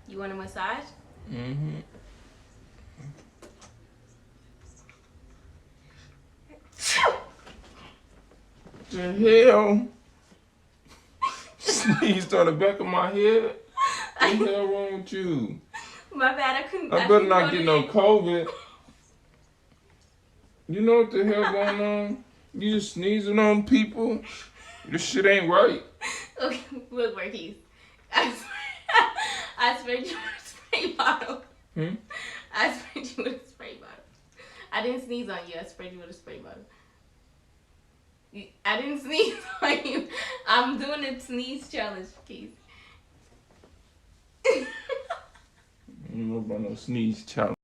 You want a massage? Mm-hmm. The hell? Sneezed on the back of my head? What the hell wrong with you? My bad, I couldn't. I better not get no COVID. You know what the hell going on? You just sneezing on people? This shit ain't right. Okay, look, Marquise. I sprayed you with a spray bottle. I sprayed you with a spray bottle. I didn't sneeze on you. I sprayed you with a spray bottle. I didn't sneeze on you. I'm doing a sneeze challenge, Keith. I don't know about no sneeze challenge.